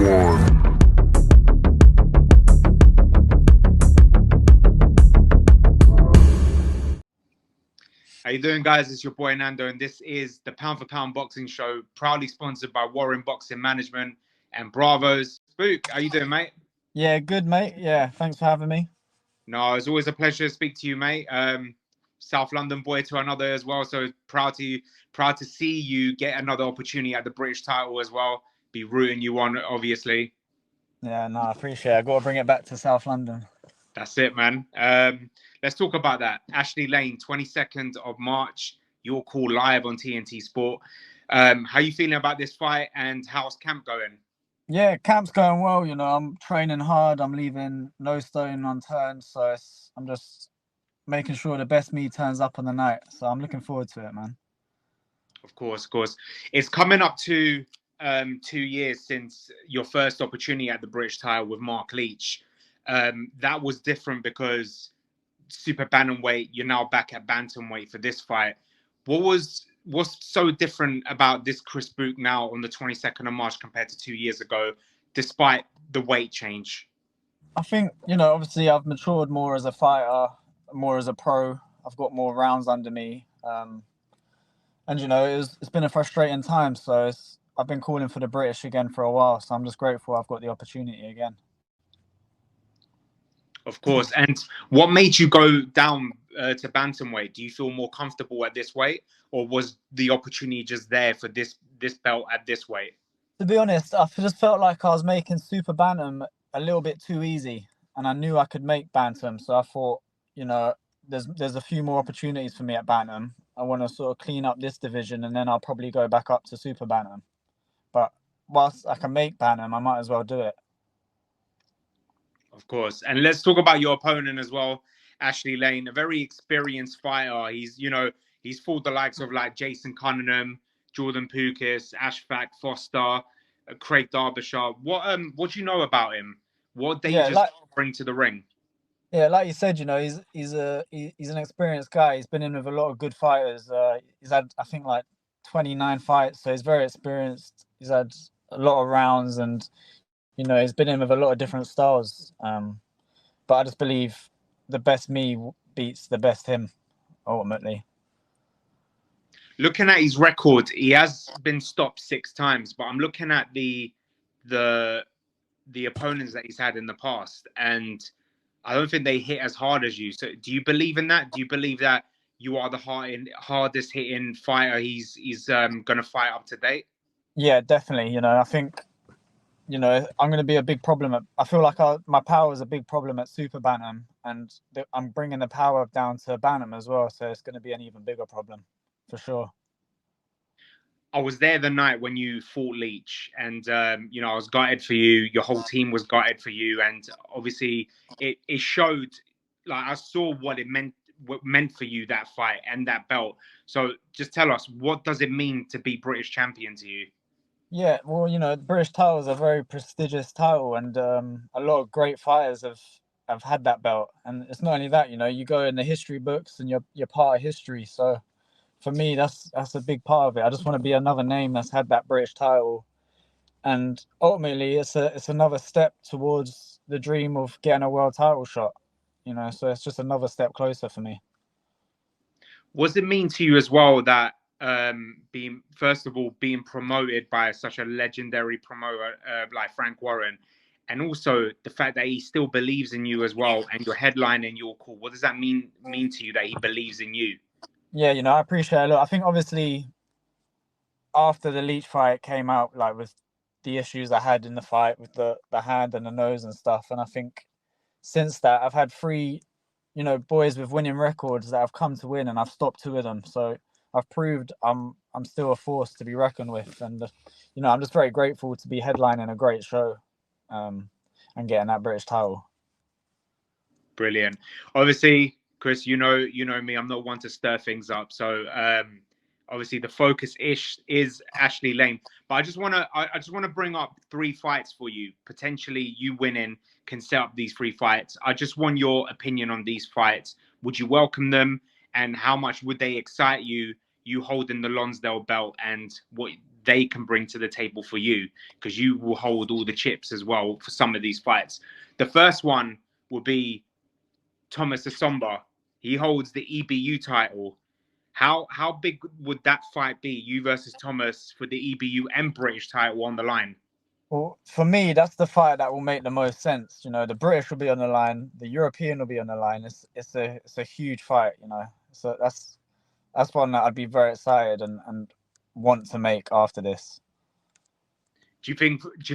frankwarren. How you doing, guys? It's your boy Nando, and this is the Pound for Pound Boxing Show, proudly sponsored by Warrenboxingmagement and Bravose Boxing. How you doing, mate? Yeah, good, mate. Yeah, thanks for having me. No, it's always a pleasure to speak to you, mate. South London boy to another as well, so proud to see you get another opportunity at the British title as well. Be rooting you on, obviously. Yeah, no, I appreciate it. I got to bring it back to South London. That's it, man. Let's talk about that. Ashley-Lane, 22nd of March. Your call live on TNT Sport. How you feeling about this fight, and how's camp going? Yeah, camp's going well. I'm training hard. I'm leaving no stone unturned. So I'm just making sure the best me turns up on the night. So I'm looking forward to it, man. Of course. It's coming up to 2 years since your first opportunity at the British title with Mark Leach. That was different because super bantamweight, you're now back at bantamweight for this fight. What's so different about this Chris Bourke now on the 22nd of March compared to 2 years ago, despite the weight change? I think, obviously I've matured more as a fighter, more as a pro. I've got more rounds under me. And, it's been a frustrating time. So I've been calling for the British again for a while. So I'm just grateful I've got the opportunity again. Of course. And what made you go down to bantamweight? Do you feel more comfortable at this weight, or was the opportunity just there for this belt at this weight? To be honest, I just felt like I was making super bantam a little bit too easy, and I knew I could make bantam. So I thought, there's a few more opportunities for me at bantam. I want to sort of clean up this division, and then I'll probably go back up to super bantam. But whilst I can make bantam, I might as well do it. Of course. And let's talk about your opponent as well, Ashley-Lane, a very experienced fighter. He's fought the likes of like Jason Cunningham, Jordan Pukis, Ashfaq Foster, Craig Derbyshire. What do you know about him? What dangers bring to the ring? Yeah, like you said, he's an experienced guy. He's been in with a lot of good fighters. He's had, I think, like 29 fights, so he's very experienced. He's had a lot of rounds, and he's been in with a lot of different styles. But I just believe the best me beats the best him, ultimately. Looking at his record, he has been stopped 6 times, but I'm looking at the opponents that he's had in the past, and I don't think they hit as hard as you. So do you believe in that? Do you believe that you are the hardest hitting fighter he's going to fight up to date? Yeah, definitely. I think, I'm going to be a big problem. I feel like my power is a big problem at super bantam, and I'm bringing the power down to bantam as well. So it's going to be an even bigger problem, for sure. I was there the night when you fought Leach, and I was gutted for you. Your whole team was gutted for you, and obviously it showed. Like, I saw what meant for you, that fight and that belt. So just tell us, what does it mean to be British champion to you? Yeah, well, the British title is a very prestigious title, and a lot of great fighters have had that belt. And it's not only that, you go in the history books and you're part of history. So for me, that's a big part of it. I just want to be another name that's had that British title, and ultimately, it's another step towards the dream of getting a world title shot. So it's just another step closer for me. What does it mean to you as well that being promoted by such a legendary promoter like Frankwarren, and also the fact that he still believes in you as well, and your headline and your call? What does that mean to you that he believes in you? Yeah, I appreciate it a lot. I think obviously after the Leach fight came out, like with the issues I had in the fight with the hand and the nose and stuff, and I think since that I've had 3 boys with winning records that have come to win, and I've stopped 2 of them. So I've proved I'm still a force to be reckoned with, and I'm just very grateful to be headlining a great show, and getting that British title. Brilliant. Obviously, Chris, you know me. I'm not one to stir things up. So obviously the focus is Ashley-Lane, but I just want to bring up 3 fights for you. Potentially, you winning can set up these 3 fights. I just want your opinion on these fights. Would you welcome them, and how much would they excite you? You holding the Lonsdale belt, and what they can bring to the table for you, because you will hold all the chips as well for some of these fights. The first one will be Thomas Asomba. He holds the EBU title. How big would that fight be, you versus Thomas, for the EBU and British title on the line? Well, for me, that's the fight that will make the most sense. You know, the British will be on the line, the European will be on the line. It's a huge fight, you know. So that's one that I'd be very excited and want to make after this. Do you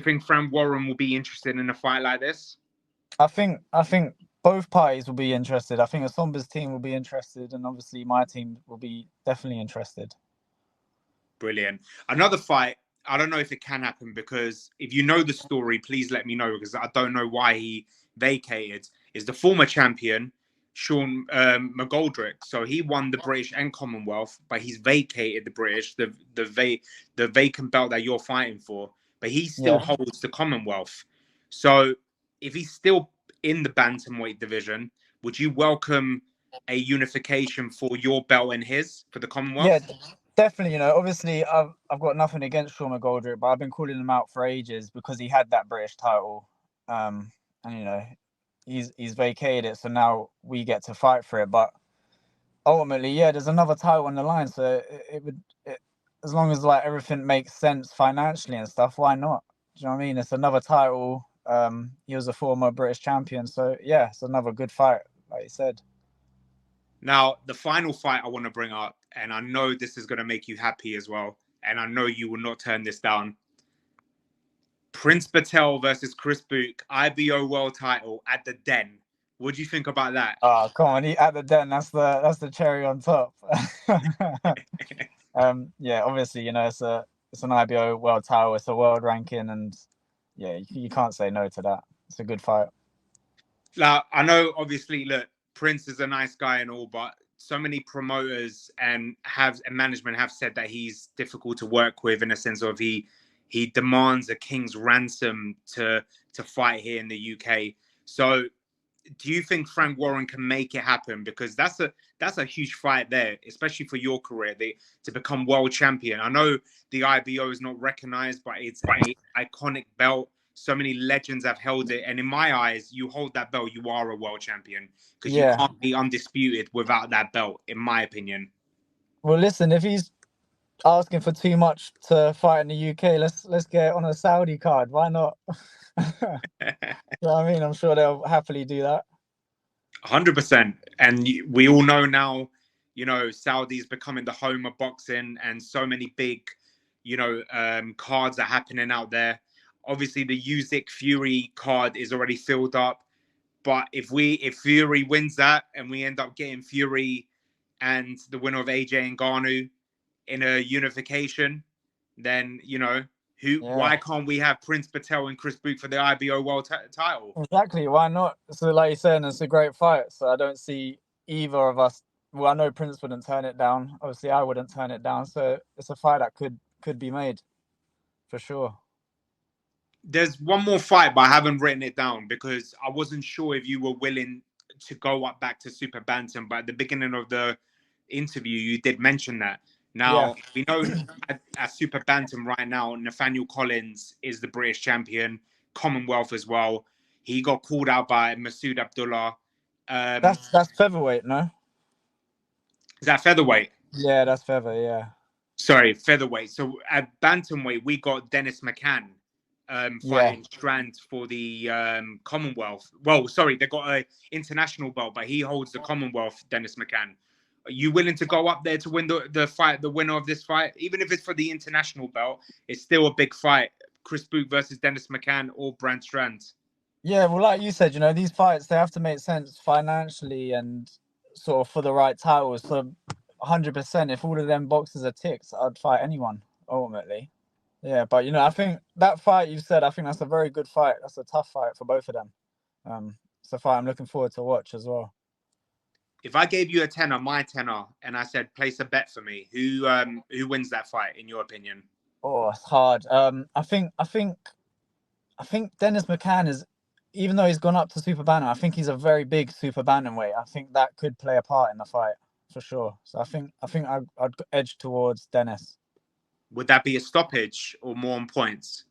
think Frank Warren will be interested in a fight like this? I think both parties will be interested. I think Asomba's team will be interested, and obviously my team will be definitely interested. Brilliant. Another fight, I don't know if it can happen, because if you know the story, please let me know, because I don't know why he vacated, is the former champion, Sean McGoldrick. So he won the British and Commonwealth, but he's vacated the British, the vacant belt that you're fighting for, but he still holds the Commonwealth. So if he's still in the bantamweight division, would you welcome a unification for your belt and his for the Commonwealth? Yeah, definitely. You know, obviously I've got nothing against Sean McGoldrick, but I've been calling him out for ages because he had that British title, and you know, he's vacated it, so now we get to fight for it. But ultimately, yeah, there's another title on the line, so it would, as long as like everything makes sense financially and stuff, why not? Do you know what I mean? It's another title. He was a former British champion, so yeah, it's another good fight, like you said. Now, the final fight I want to bring up, and I know this is going to make you happy as well, and I know you will not turn this down. Prince Patel versus Chris Bourke, IBO World title at the Den. What do you think about that? Oh, come on, at the Den, that's the cherry on top. Yeah, obviously, you know, it's an IBO World title, it's a world ranking, and yeah, you can't say no to that. It's a good fight. Now, I know, obviously, look, Prince is a nice guy and all, but so many promoters and management have said that he's difficult to work with, in a sense of he demands a king's ransom to fight here in the UK. So do you think Frank Warren can make it happen? Because that's a huge fight there, especially for your career, to become world champion. I know the IBO is not recognized, but it's an iconic belt. So many legends have held it, and in my eyes, you hold that belt, you are a world champion, because you can't be undisputed without that belt, in my opinion. Well, listen, if he's asking for too much to fight in the UK, let's get it on a Saudi card. Why not? You know what I mean? I'm sure they'll happily do that. 100%. And we all know now, you know, Saudi's becoming the home of boxing, and so many big, you know, cards are happening out there. Obviously, the Usyk Fury card is already filled up, but if Fury wins that and we end up getting Fury and the winner of AJ Ngannou in a unification, then, you know, why can't we have Prince Patel and Chris Bourke for the IBO World title? Exactly, why not? So like you're saying, it's a great fight, so I don't see either of us. Well, I know Prince wouldn't turn it down, obviously I wouldn't turn it down, so it's a fight that could be made for sure. There's one more fight, but I haven't written it down because I wasn't sure if you were willing to go up back to Super Bantam. But at the beginning of the interview, you did mention that. Now, we know at Super Bantam right now, Nathaniel Collins is the British champion, Commonwealth as well. He got called out by Masood Abdullah. That's featherweight, no? Is that featherweight? Yeah, that's feather, yeah. Sorry, featherweight. So at bantamweight, we got Dennis McCann fighting Strand for the Commonwealth. Well, sorry, they got an international belt, but he holds the Commonwealth, Dennis McCann. Are you willing to go up there to win the fight, the winner of this fight? Even if it's for the international belt, it's still a big fight. Chris Bourke versus Dennis McCann or Brand Strand. Yeah, well, like you said, you know, these fights, they have to make sense financially and sort of for the right titles. So 100%, if all of them boxes are ticked, I'd fight anyone, ultimately. Yeah, but, you know, I think that fight you said, I think that's a very good fight. That's a tough fight for both of them. It's a fight I'm looking forward to watch as well. If I gave you a tenner, my tenner, and I said, place a bet for me, who wins that fight, in your opinion? Oh, it's hard. I think Dennis McCann is, even though he's gone up to Super Bantam, I think he's a very big Super Bantamweight. I think that could play a part in the fight for sure. So I think I'd edge towards Dennis. Would that be a stoppage or more on points?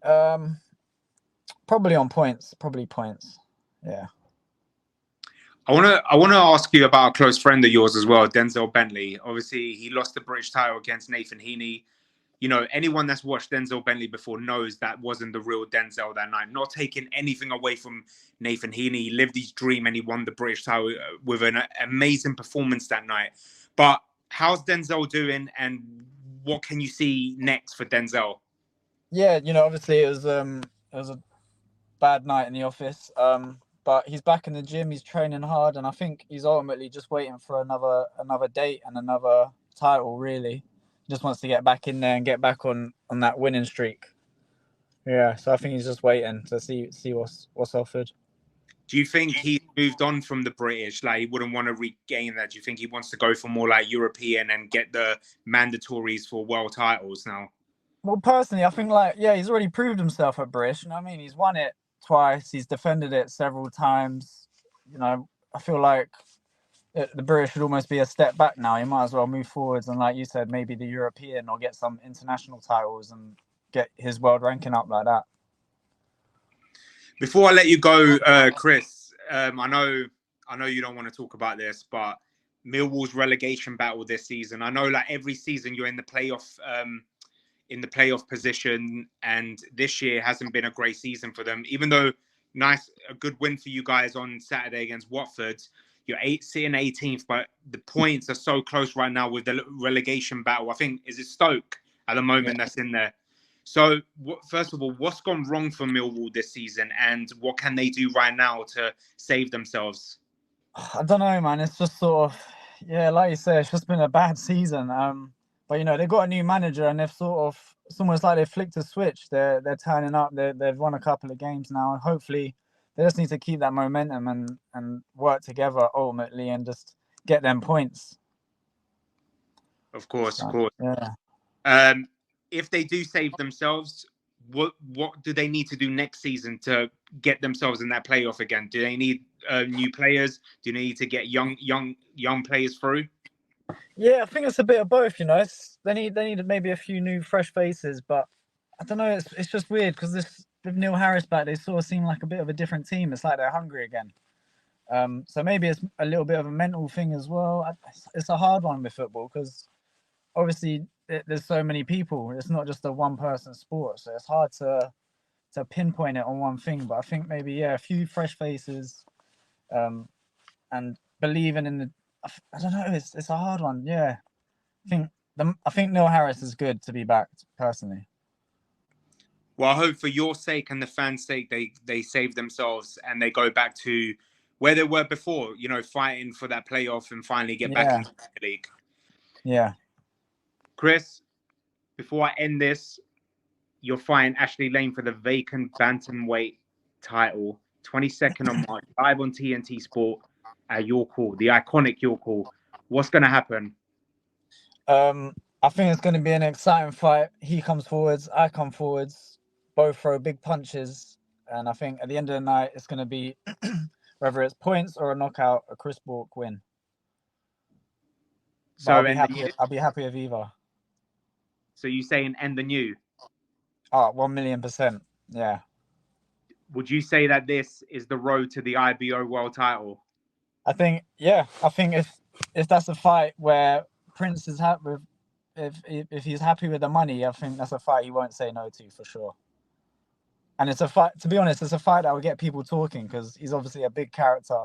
Probably on points. Probably points. Yeah. I wanna ask you about a close friend of yours as well, Denzel Bentley. Obviously, he lost the British title against Nathan Heaney. You know, anyone that's watched Denzel Bentley before knows that wasn't the real Denzel that night. Not taking anything away from Nathan Heaney. He lived his dream and he won the British title with an amazing performance that night. But how's Denzel doing, and what can you see next for Denzel? Yeah, you know, obviously it was a bad night in the office. But he's back in the gym. He's training hard, and I think he's ultimately just waiting for another date and another title. Really, he just wants to get back in there and get back on that winning streak. Yeah, so I think he's just waiting to see what's offered. Do you think he's moved on from the British? Like, he wouldn't want to regain that? Do you think he wants to go for more like European and get the mandatories for world titles now? Well, personally, I think he's already proved himself at British. You know what I mean? He's won it twice. He's defended it several times. You know, I feel like the British should almost be a step back now. He might as well move forwards and, like you said, maybe the European or get some international titles and get his world ranking up like that. Before I let you go, Chris, I know you don't want to talk about this, but Millwall's relegation battle this season. I know, like, every season you're in the playoff position, and this year hasn't been a great season for them. Even though a good win for you guys on Saturday against Watford, you're sitting 18th, but the points are so close right now with the relegation battle. I think, is it Stoke at the moment that's in there? So, first of all, what's gone wrong for Millwall this season, and what can they do right now to save themselves? I don't know, man. It's just sort of, like you said, it's just been a bad season. But you know, they've got a new manager, and they've it's almost like they've flicked a switch. They're turning up. They've won a couple of games now, and hopefully, they just need to keep that momentum and work together ultimately, and just get them points. Of course. Yeah. If they do save themselves, what do they need to do next season to get themselves in that playoff again? Do they need new players? Do they need to get young players through? Yeah, I think it's a bit of both. You know, they need maybe a few new fresh faces, but I don't know. It's just weird because with Neil Harris back, they sort of seem like a bit of a different team. It's like they're hungry again. So maybe it's a little bit of a mental thing as well. It's a hard one with football because obviously there's so many people. It's not just a one-person sport, so it's hard to pinpoint it on one thing. But I think maybe a few fresh faces, and believing in the. I don't know. It's a hard one. Yeah, I think Neil Harris is good to be backed personally. Well, I hope for your sake and the fans' sake, they save themselves and they go back to where they were before. You know, fighting for that playoff and finally get back into the league. Yeah. Chris, before I end this, you're fighting Ashleylane for the vacant Bantamweight title, 22nd of March, live on TNT Sport at York Hall, the iconic York Hall. What's going to happen? I think it's going to be an exciting fight. He comes forwards, I come forwards, both throw big punches, and I think at the end of the night, it's going to be whether it's points or a knockout, a Chris Bourke win. So I'll be happy with either. So you saying end the new? Oh, 1,000,000%. Yeah. Would you say that this is the road to the IBO World title? I think if that's a fight where Prince is happy with, if he's happy with the money, I think that's a fight he won't say no to for sure. And it's a fight, to be honest, it's a fight that will get people talking because he's obviously a big character.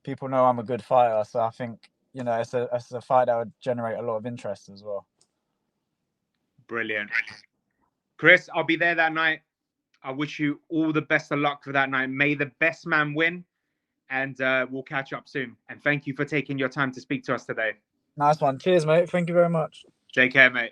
People know I'm a good fighter, so I think, you know, it's a fight that would generate a lot of interest as well. Brilliant. Chris, I'll be there that night. I wish you all the best of luck for that night. May the best man win, and we'll catch up soon. And thank you for taking your time to speak to us today. Nice one. Cheers, mate. Thank you very much. Take care, mate.